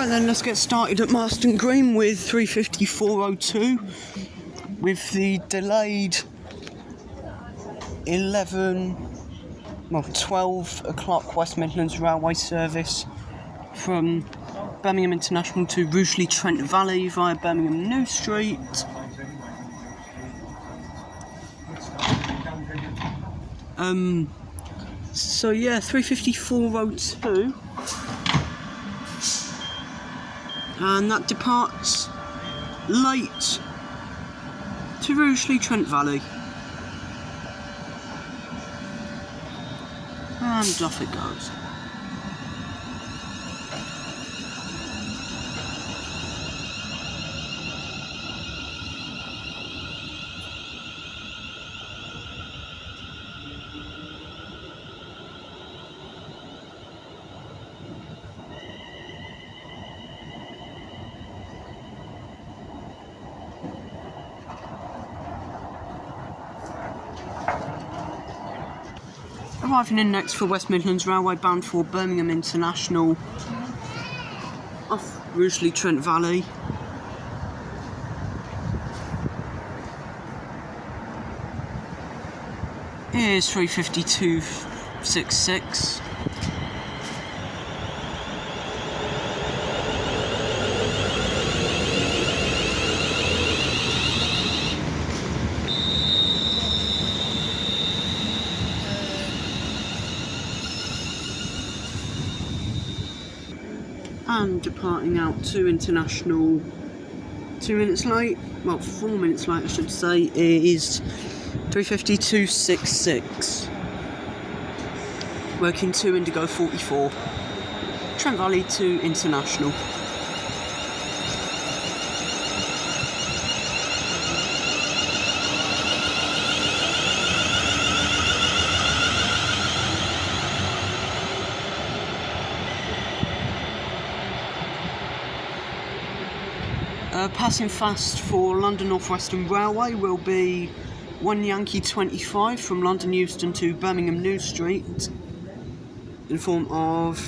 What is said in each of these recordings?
Right then, let's get started at Marston Green with 354.02 with the delayed 12 o'clock West Midlands Railway service from Birmingham International to Rugeley Trent Valley via Birmingham New Street. So yeah, 354.02, and that departs late to Rugeley Trent Valley, and off it goes. Arriving in next for West Midlands Railway bound for Birmingham International off Rugeley Trent Valley. Here's 352.66. And departing out to International 2 minutes late, well 4 minutes late I should say, is 352.66. Working to Indigo 44. Trent Valley to International. Passing fast for London North Western Railway will be 1 Yankee 25 from London Euston to Birmingham New Street in form of,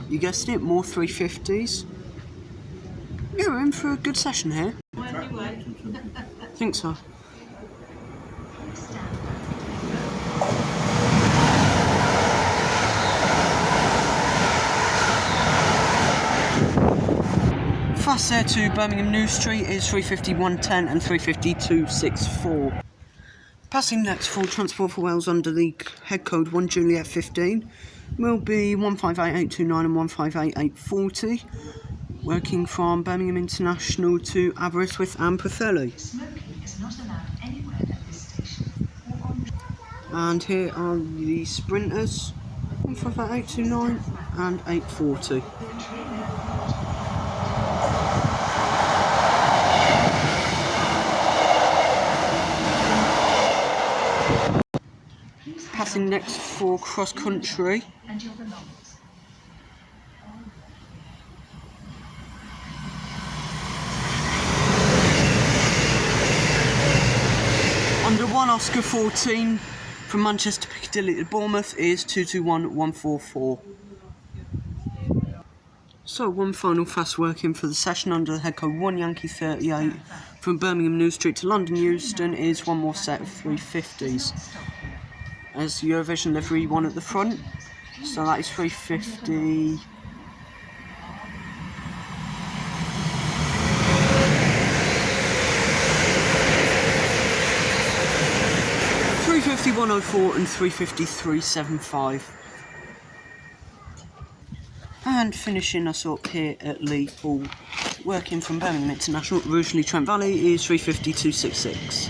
you guessed it, more 350s. Yeah, we're in for a good session here. I think so. Fast there to Birmingham New Street is 351.10 and 352.64. Passing next for Transport for Wales under the head code 1 Juliet 15 will be 158829 and 158840, working from Birmingham International to Aberystwyth and Pwllheli. And here are the sprinters, 158829 and 840. Passing next for cross country. Under 1 Oscar 14 from Manchester Piccadilly to Bournemouth is 221144. So one final fast working for the session under the head code 1 Yankee 38 from Birmingham New Street to London Euston is one more set of 350s. As the Eurovision livery one at the front, so that is 350. .104 and 353.75. And finishing us up here at Leopold, working from Birmingham International, Rugeley Trent Valley, is 352.66.